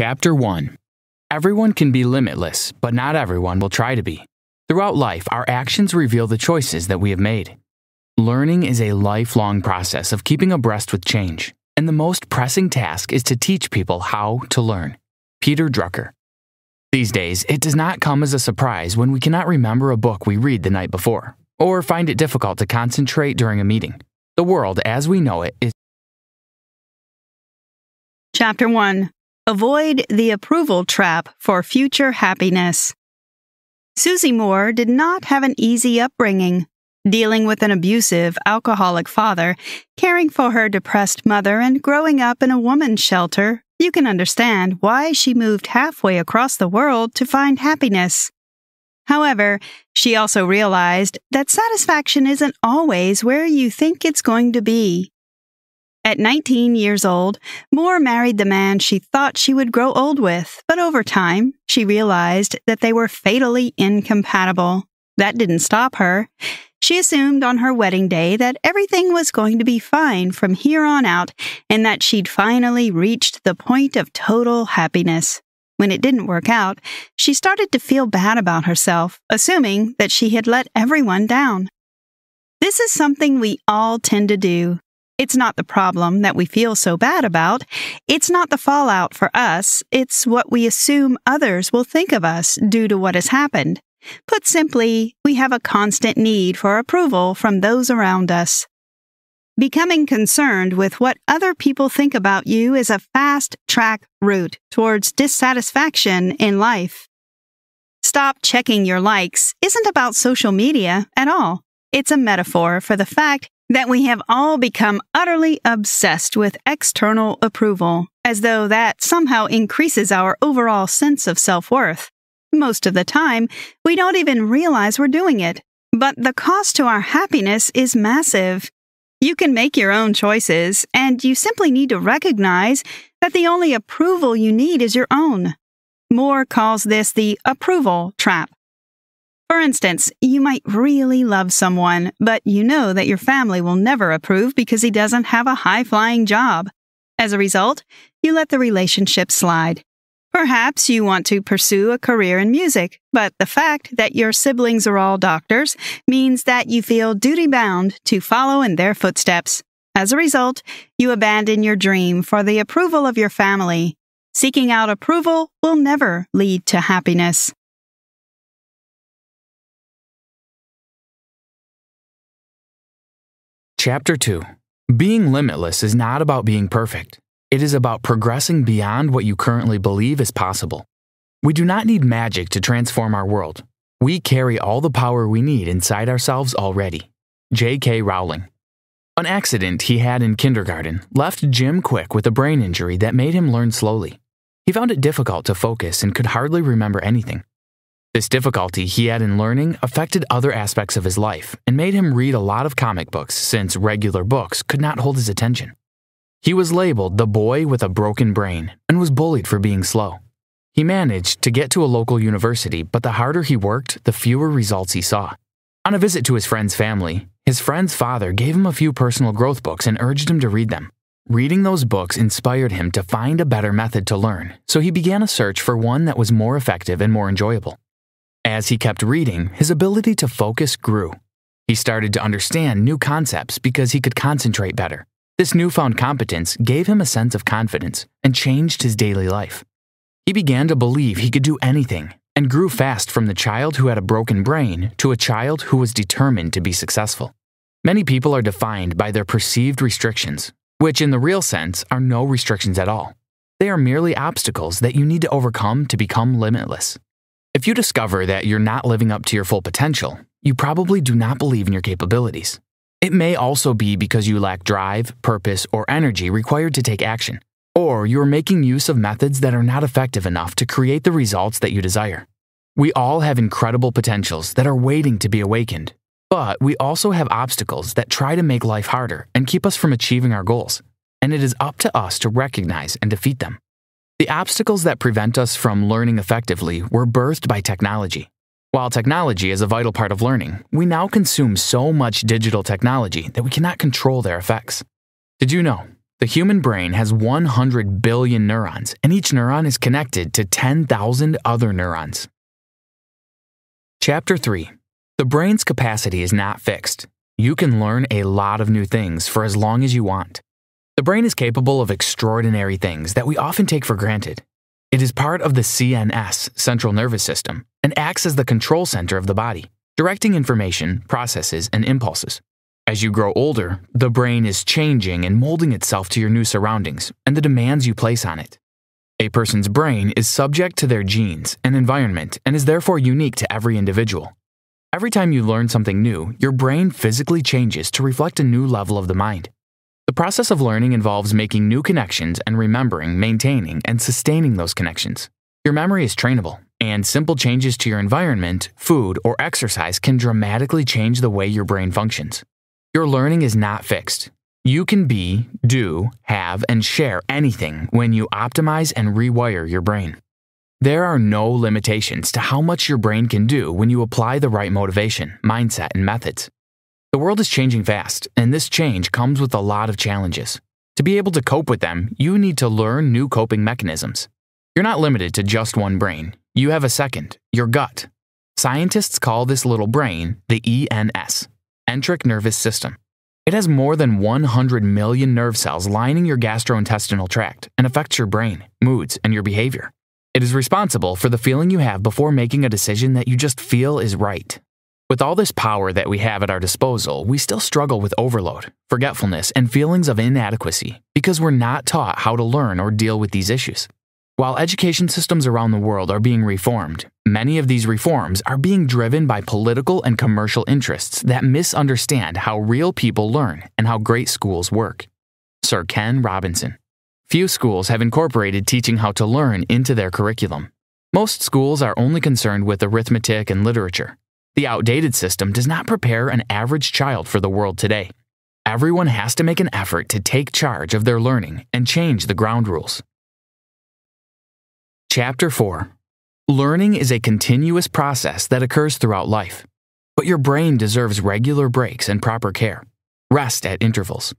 Chapter 1. Everyone can be limitless, but not everyone will try to be. Throughout life, our actions reveal the choices that we have made. Learning is a lifelong process of keeping abreast with change, and the most pressing task is to teach people how to learn. Peter Drucker. These days, it does not come as a surprise when we cannot remember a book we read the night before, or find it difficult to concentrate during a meeting. The world as we know it is. Chapter 1. Avoid the approval trap for future happiness. Susie Moore did not have an easy upbringing. Dealing with an abusive, alcoholic father, caring for her depressed mother, and growing up in a woman's shelter, you can understand why she moved halfway across the world to find happiness. However, she also realized that satisfaction isn't always where you think it's going to be. At 19 years old, Moore married the man she thought she would grow old with, but over time, she realized that they were fatally incompatible. That didn't stop her. She assumed on her wedding day that everything was going to be fine from here on out and that she'd finally reached the point of total happiness. When it didn't work out, she started to feel bad about herself, assuming that she had let everyone down. This is something we all tend to do. It's not the problem that we feel so bad about. It's not the fallout for us. It's what we assume others will think of us due to what has happened. Put simply, we have a constant need for approval from those around us. Becoming concerned with what other people think about you is a fast-track route towards dissatisfaction in life. Stop checking your likes isn't about social media at all. It's a metaphor for the fact that we have all become utterly obsessed with external approval, as though that somehow increases our overall sense of self-worth. Most of the time, we don't even realize we're doing it, but the cost to our happiness is massive. You can make your own choices, and you simply need to recognize that the only approval you need is your own. Moore calls this the approval trap. For instance, you might really love someone, but you know that your family will never approve because he doesn't have a high-flying job. As a result, you let the relationship slide. Perhaps you want to pursue a career in music, but the fact that your siblings are all doctors means that you feel duty-bound to follow in their footsteps. As a result, you abandon your dream for the approval of your family. Seeking out approval will never lead to happiness. Chapter 2. Being limitless is not about being perfect. It is about progressing beyond what you currently believe is possible. We do not need magic to transform our world. We carry all the power we need inside ourselves already. J.K. Rowling. An accident he had in kindergarten left Jim Kwik with a brain injury that made him learn slowly. He found it difficult to focus and could hardly remember anything. This difficulty he had in learning affected other aspects of his life and made him read a lot of comic books since regular books could not hold his attention. He was labeled the boy with a broken brain and was bullied for being slow. He managed to get to a local university, but the harder he worked, the fewer results he saw. On a visit to his friend's family, his friend's father gave him a few personal growth books and urged him to read them. Reading those books inspired him to find a better method to learn, so he began a search for one that was more effective and more enjoyable. As he kept reading, his ability to focus grew. He started to understand new concepts because he could concentrate better. This newfound competence gave him a sense of confidence and changed his daily life. He began to believe he could do anything and grew fast from the child who had a broken brain to a child who was determined to be successful. Many people are defined by their perceived restrictions, which in the real sense are no restrictions at all. They are merely obstacles that you need to overcome to become limitless. If you discover that you're not living up to your full potential, you probably do not believe in your capabilities. It may also be because you lack drive, purpose, or energy required to take action, or you are making use of methods that are not effective enough to create the results that you desire. We all have incredible potentials that are waiting to be awakened, but we also have obstacles that try to make life harder and keep us from achieving our goals, and it is up to us to recognize and defeat them. The obstacles that prevent us from learning effectively were birthed by technology. While technology is a vital part of learning, we now consume so much digital technology that we cannot control their effects. Did you know The human brain has 100 billion neurons, and each neuron is connected to 10,000 other neurons. Chapter 3. The brain's capacity is not fixed. You can learn a lot of new things for as long as you want. The brain is capable of extraordinary things that we often take for granted. It is part of the CNS, central nervous system, and acts as the control center of the body, directing information, processes, and impulses. As you grow older, the brain is changing and molding itself to your new surroundings and the demands you place on it. A person's brain is subject to their genes and environment and is therefore unique to every individual. Every time you learn something new, your brain physically changes to reflect a new level of the mind. The process of learning involves making new connections and remembering, maintaining, and sustaining those connections. Your memory is trainable, and simple changes to your environment, food, or exercise can dramatically change the way your brain functions. Your learning is not fixed. You can be, do, have, and share anything when you optimize and rewire your brain. There are no limitations to how much your brain can do when you apply the right motivation, mindset, and methods. The world is changing fast, and this change comes with a lot of challenges. To be able to cope with them, you need to learn new coping mechanisms. You're not limited to just one brain. You have a second, your gut. Scientists call this little brain the ENS. Enteric nervous system. It has more than 100 million nerve cells lining your gastrointestinal tract and affects your brain, moods, and your behavior. It is responsible for the feeling you have before making a decision that you just feel is right. With all this power that we have at our disposal, we still struggle with overload, forgetfulness, and feelings of inadequacy because we're not taught how to learn or deal with these issues. While education systems around the world are being reformed, many of these reforms are being driven by political and commercial interests that misunderstand how real people learn and how great schools work. Sir Ken Robinson. Few schools have incorporated teaching how to learn into their curriculum. Most schools are only concerned with arithmetic and literature. The outdated system does not prepare an average child for the world today. Everyone has to make an effort to take charge of their learning and change the ground rules. Chapter 4. Learning is a continuous process that occurs throughout life, but your brain deserves regular breaks and proper care. Rest at intervals.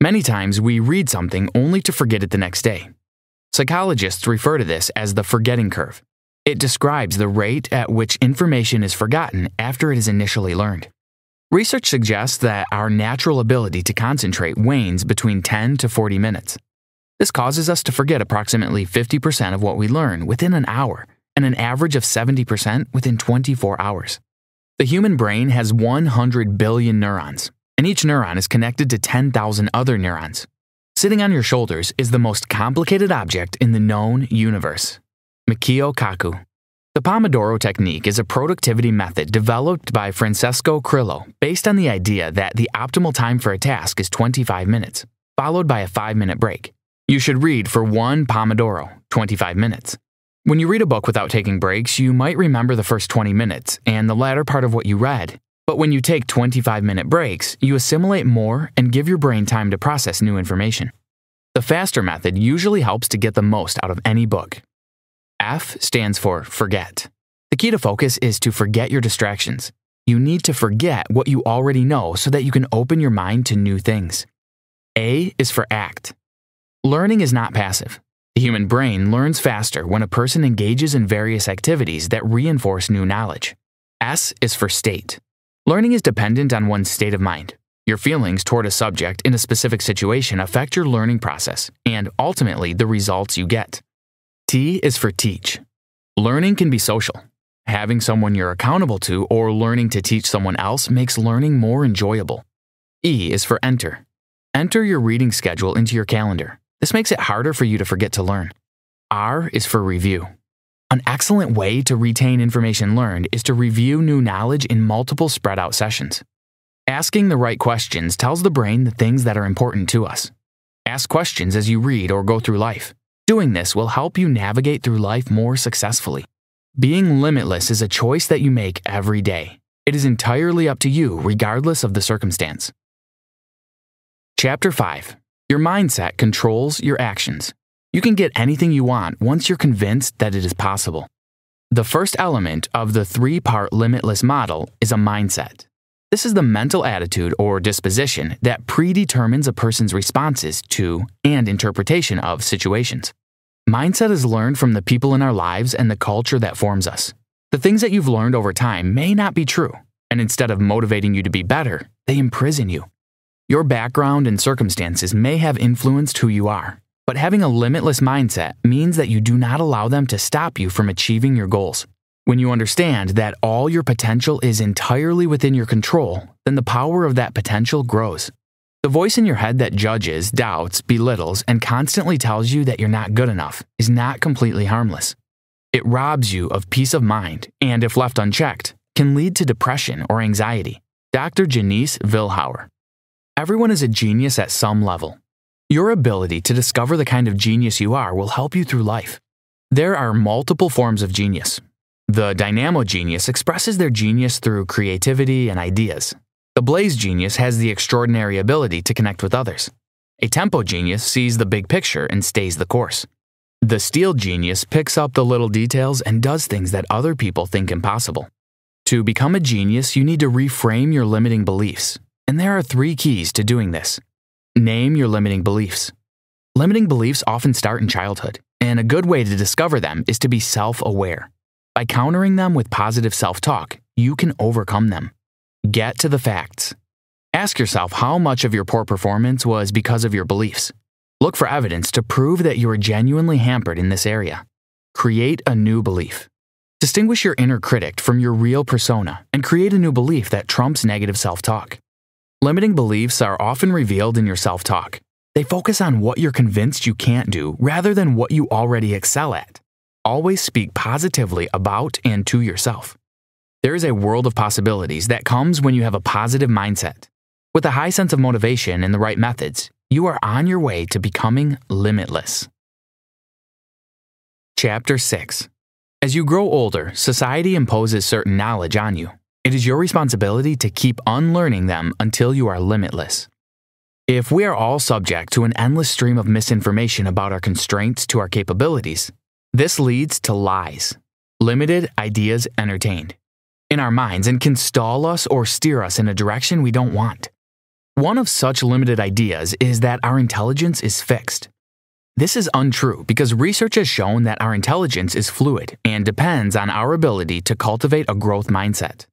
Many times we read something only to forget it the next day. Psychologists refer to this as the forgetting curve. It describes the rate at which information is forgotten after it is initially learned. Research suggests that our natural ability to concentrate wanes between 10 to 40 minutes. This causes us to forget approximately 50% of what we learn within an hour and an average of 70% within 24 hours. The human brain has 100 billion neurons, and each neuron is connected to 10,000 other neurons. Sitting on your shoulders is the most complicated object in the known universe. Mikio Kaku. The Pomodoro technique is a productivity method developed by Francesco Crillo based on the idea that the optimal time for a task is 25 minutes, followed by a 5-minute break. You should read for 1 Pomodoro, 25 minutes. When you read a book without taking breaks, you might remember the first 20 minutes and the latter part of what you read. But when you take 25-minute breaks, you assimilate more and give your brain time to process new information. The faster method usually helps to get the most out of any book. F stands for forget. The key to focus is to forget your distractions. You need to forget what you already know so that you can open your mind to new things. A is for act. Learning is not passive. The human brain learns faster when a person engages in various activities that reinforce new knowledge. S is for state. Learning is dependent on one's state of mind. Your feelings toward a subject in a specific situation affect your learning process and ultimately the results you get. T is for teach. Learning can be social. Having someone you're accountable to or learning to teach someone else makes learning more enjoyable. E is for enter. Enter your reading schedule into your calendar. This makes it harder for you to forget to learn. R is for review. An excellent way to retain information learned is to review new knowledge in multiple spread out sessions. Asking the right questions tells the brain the things that are important to us. Ask questions as you read or go through life. Doing this will help you navigate through life more successfully. Being limitless is a choice that you make every day. It is entirely up to you regardless of the circumstance. Chapter 5. Your mindset controls your actions. You can get anything you want once you're convinced that it is possible. The first element of the 3-part Limitless model is a mindset. This is the mental attitude or disposition that predetermines a person's responses to and interpretation of situations. Mindset is learned from the people in our lives and the culture that forms us. The things that you've learned over time may not be true, and instead of motivating you to be better, they imprison you. Your background and circumstances may have influenced who you are, but having a limitless mindset means that you do not allow them to stop you from achieving your goals. When you understand that all your potential is entirely within your control, then the power of that potential grows. The voice in your head that judges, doubts, belittles, and constantly tells you that you're not good enough is not completely harmless. It robs you of peace of mind, and if left unchecked, can lead to depression or anxiety. Dr. Janice Vilhauer. Everyone is a genius at some level. Your ability to discover the kind of genius you are will help you through life. There are multiple forms of genius. The dynamo genius expresses their genius through creativity and ideas. The blaze genius has the extraordinary ability to connect with others. A tempo genius sees the big picture and stays the course. The steel genius picks up the little details and does things that other people think impossible. To become a genius, you need to reframe your limiting beliefs, and there are 3 keys to doing this. Name your limiting beliefs. Limiting beliefs often start in childhood, and a good way to discover them is to be self-aware. By countering them with positive self-talk, you can overcome them. Get to the facts. Ask yourself how much of your poor performance was because of your beliefs. Look for evidence to prove that you are genuinely hampered in this area. Create a new belief. Distinguish your inner critic from your real persona and create a new belief that trumps negative self-talk. Limiting beliefs are often revealed in your self-talk. They focus on what you're convinced you can't do rather than what you already excel at. Always speak positively about and to yourself. There is a world of possibilities that comes when you have a positive mindset. With a high sense of motivation and the right methods, you are on your way to becoming limitless. Chapter 6. As you grow older, society imposes certain knowledge on you. It is your responsibility to keep unlearning them until you are limitless. If we are all subject to an endless stream of misinformation about our constraints to our capabilities, this leads to lies, limited ideas entertained in our minds, and can stall us or steer us in a direction we don't want. One of such limited ideas is that our intelligence is fixed. This is untrue because research has shown that our intelligence is fluid and depends on our ability to cultivate a growth mindset.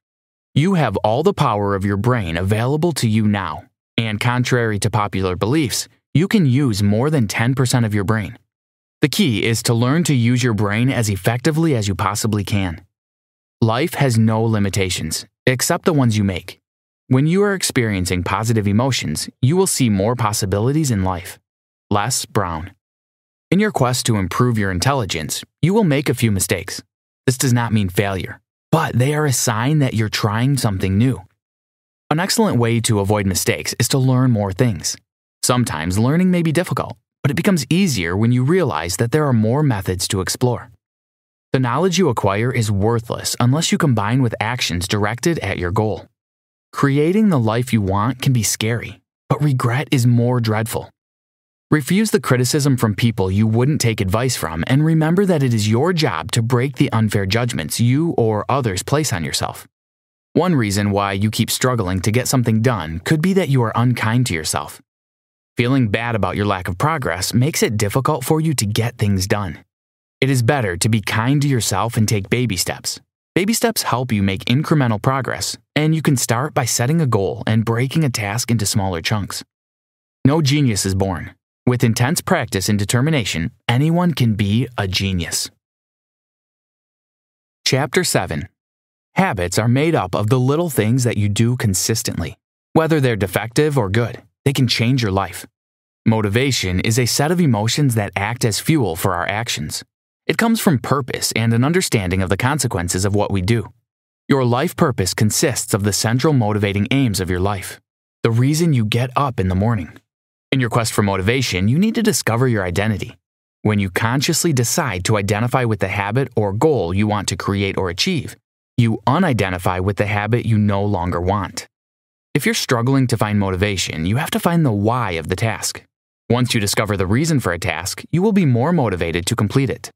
You have all the power of your brain available to you now, and contrary to popular beliefs, you can use more than 10% of your brain. The key is to learn to use your brain as effectively as you possibly can. Life has no limitations, except the ones you make. When you are experiencing positive emotions, you will see more possibilities in life. Les Brown. In your quest to improve your intelligence, you will make a few mistakes. This does not mean failure, but they are a sign that you're trying something new. An excellent way to avoid mistakes is to learn more things. Sometimes learning may be difficult, but it becomes easier when you realize that there are more methods to explore. The knowledge you acquire is worthless unless you combine with actions directed at your goal. Creating the life you want can be scary, but regret is more dreadful. Refuse the criticism from people you wouldn't take advice from, and remember that it is your job to break the unfair judgments you or others place on yourself. One reason why you keep struggling to get something done could be that you are unkind to yourself. Feeling bad about your lack of progress makes it difficult for you to get things done. It is better to be kind to yourself and take baby steps. Baby steps help you make incremental progress, and you can start by setting a goal and breaking a task into smaller chunks. No genius is born. With intense practice and determination, anyone can be a genius. Chapter 7. Habits are made up of the little things that you do consistently. Whether they're defective or good, they can change your life. Motivation is a set of emotions that act as fuel for our actions. It comes from purpose and an understanding of the consequences of what we do. Your life purpose consists of the central motivating aims of your life, the reason you get up in the morning. In your quest for motivation, you need to discover your identity. When you consciously decide to identify with the habit or goal you want to create or achieve, you unidentify with the habit you no longer want. If you're struggling to find motivation, you have to find the why of the task. Once you discover the reason for a task, you will be more motivated to complete it.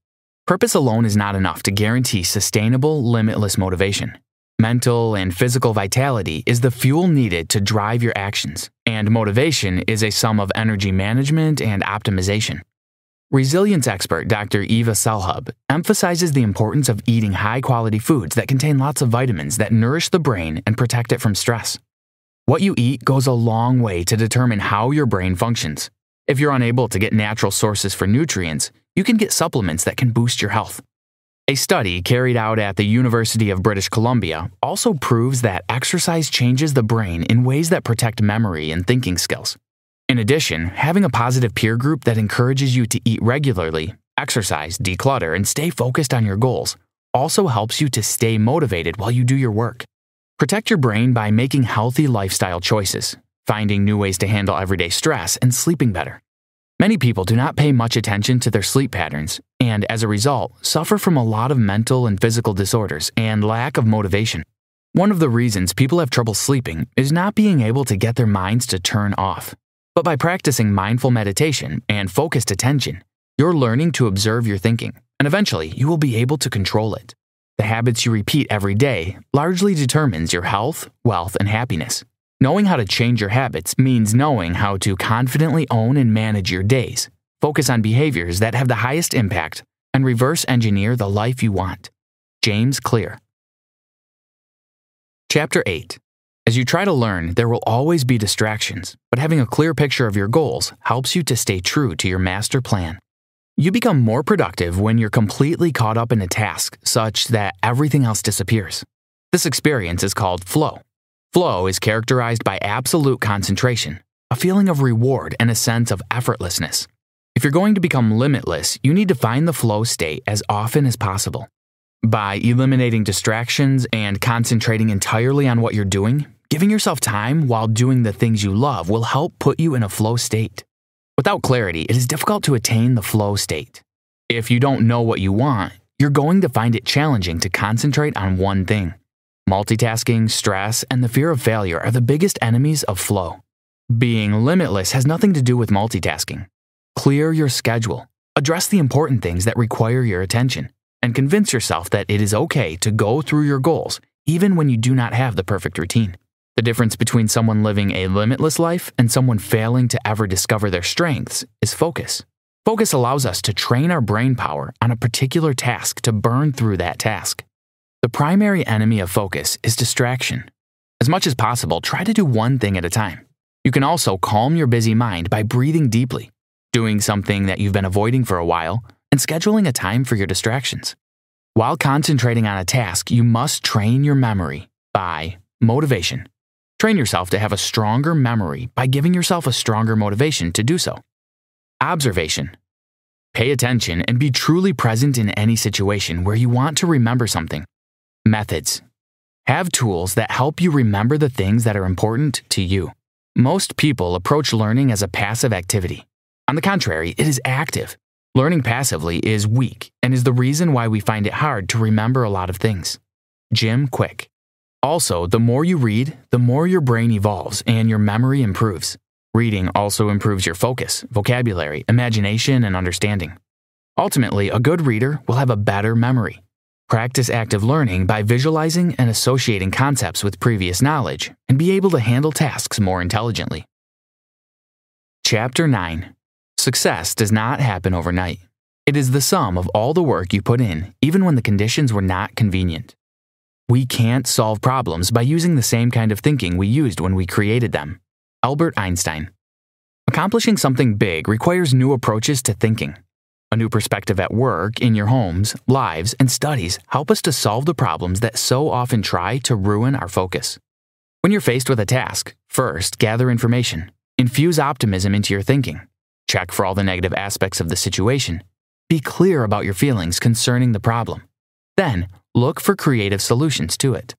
Purpose alone is not enough to guarantee sustainable, limitless motivation. Mental and physical vitality is the fuel needed to drive your actions, and motivation is a sum of energy management and optimization. Resilience expert Dr. Eva Selhub emphasizes the importance of eating high-quality foods that contain lots of vitamins that nourish the brain and protect it from stress. What you eat goes a long way to determine how your brain functions. If you're unable to get natural sources for nutrients, you can get supplements that can boost your health. A study carried out at the University of British Columbia also proves that exercise changes the brain in ways that protect memory and thinking skills. In addition, having a positive peer group that encourages you to eat regularly, exercise, declutter, and stay focused on your goals also helps you to stay motivated while you do your work. Protect your brain by making healthy lifestyle choices, finding new ways to handle everyday stress, and sleeping better. Many people do not pay much attention to their sleep patterns, and as a result, suffer from a lot of mental and physical disorders and lack of motivation. One of the reasons people have trouble sleeping is not being able to get their minds to turn off. But by practicing mindful meditation and focused attention, you're learning to observe your thinking, and eventually you will be able to control it. The habits you repeat every day largely determines your health, wealth, and happiness. Knowing how to change your habits means knowing how to confidently own and manage your days, focus on behaviors that have the highest impact, and reverse engineer the life you want. James Clear. Chapter 8. As you try to learn, there will always be distractions, but having a clear picture of your goals helps you to stay true to your master plan. You become more productive when you're completely caught up in a task such that everything else disappears. This experience is called flow. Flow is characterized by absolute concentration, a feeling of reward, and a sense of effortlessness. If you're going to become limitless, you need to find the flow state as often as possible. By eliminating distractions and concentrating entirely on what you're doing, giving yourself time while doing the things you love will help put you in a flow state. Without clarity, it is difficult to attain the flow state. If you don't know what you want, you're going to find it challenging to concentrate on one thing. Multitasking, stress, and the fear of failure are the biggest enemies of flow. Being limitless has nothing to do with multitasking. Clear your schedule, address the important things that require your attention, and convince yourself that it is okay to go through your goals even when you do not have the perfect routine. The difference between someone living a limitless life and someone failing to ever discover their strengths is focus. Focus allows us to train our brain power on a particular task to burn through that task. The primary enemy of focus is distraction. As much as possible, try to do one thing at a time. You can also calm your busy mind by breathing deeply, doing something that you've been avoiding for a while, and scheduling a time for your distractions. While concentrating on a task, you must train your memory by motivation. Train yourself to have a stronger memory by giving yourself a stronger motivation to do so. Observation. Pay attention and be truly present in any situation where you want to remember something. Methods. Have tools that help you remember the things that are important to you. Most people approach learning as a passive activity. On the contrary, it is active. Learning passively is weak and is the reason why we find it hard to remember a lot of things. Jim Kwik. Also, the more you read, the more your brain evolves and your memory improves. Reading also improves your focus, vocabulary, imagination, and understanding. Ultimately, a good reader will have a better memory. Practice active learning by visualizing and associating concepts with previous knowledge and be able to handle tasks more intelligently. Chapter 9. Success does not happen overnight. It is the sum of all the work you put in, even when the conditions were not convenient. We can't solve problems by using the same kind of thinking we used when we created them. Albert Einstein. Accomplishing something big requires new approaches to thinking. A new perspective at work, in your homes, lives, and studies help us to solve the problems that so often try to ruin our focus. When you're faced with a task, first gather information, infuse optimism into your thinking, check for all the negative aspects of the situation, be clear about your feelings concerning the problem. Then, look for creative solutions to it.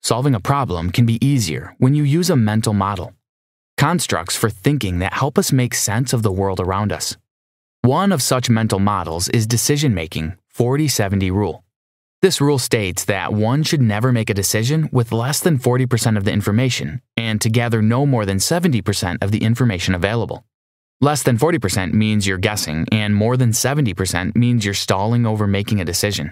Solving a problem can be easier when you use a mental model. Constructs for thinking that help us make sense of the world around us. One of such mental models is decision-making 40-70 rule. This rule states that one should never make a decision with less than 40% of the information and to gather no more than 70% of the information available. Less than 40% means you're guessing, and more than 70% means you're stalling over making a decision.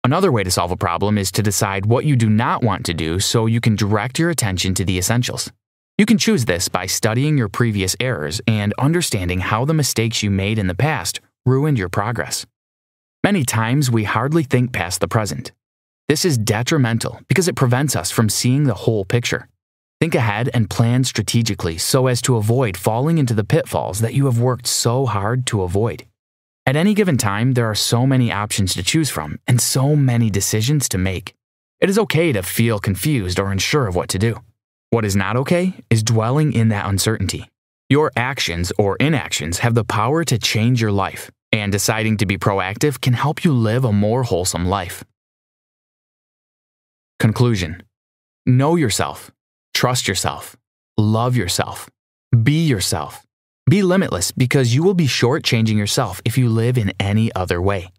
Another way to solve a problem is to decide what you do not want to do so you can direct your attention to the essentials. You can choose this by studying your previous errors and understanding how the mistakes you made in the past ruined your progress. Many times we hardly think past the present. This is detrimental because it prevents us from seeing the whole picture. Think ahead and plan strategically so as to avoid falling into the pitfalls that you have worked so hard to avoid. At any given time, there are so many options to choose from and so many decisions to make. It is okay to feel confused or unsure of what to do. What is not okay is dwelling in that uncertainty. Your actions or inactions have the power to change your life, and deciding to be proactive can help you live a more wholesome life. Conclusion: know yourself, trust yourself, love yourself, be yourself. Be limitless because you will be shortchanging yourself if you live in any other way.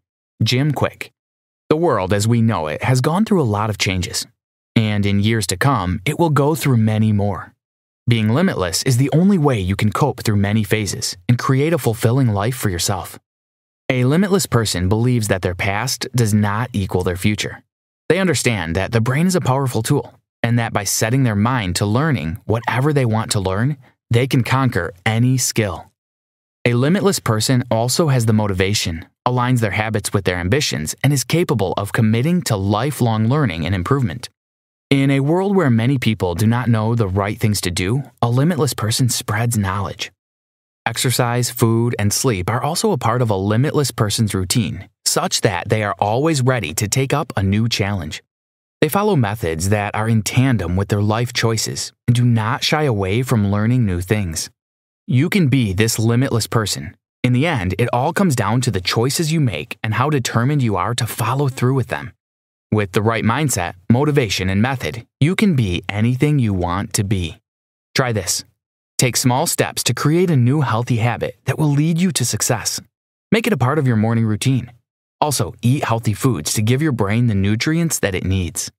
Jim Kwik. The world as we know it has gone through a lot of changes, and in years to come, it will go through many more. Being limitless is the only way you can cope through many phases and create a fulfilling life for yourself. A limitless person believes that their past does not equal their future. They understand that the brain is a powerful tool, and that by setting their mind to learning whatever they want to learn, they can conquer any skill. A limitless person also has the motivation, aligns their habits with their ambitions, and is capable of committing to lifelong learning and improvement. In a world where many people do not know the right things to do, a limitless person spreads knowledge. Exercise, food, and sleep are also a part of a limitless person's routine, such that they are always ready to take up a new challenge. They follow methods that are in tandem with their life choices and do not shy away from learning new things. You can be this limitless person. In the end, it all comes down to the choices you make and how determined you are to follow through with them. With the right mindset, motivation, and method, you can be anything you want to be. Try this. Take small steps to create a new healthy habit that will lead you to success. Make it a part of your morning routine. Also, eat healthy foods to give your brain the nutrients that it needs.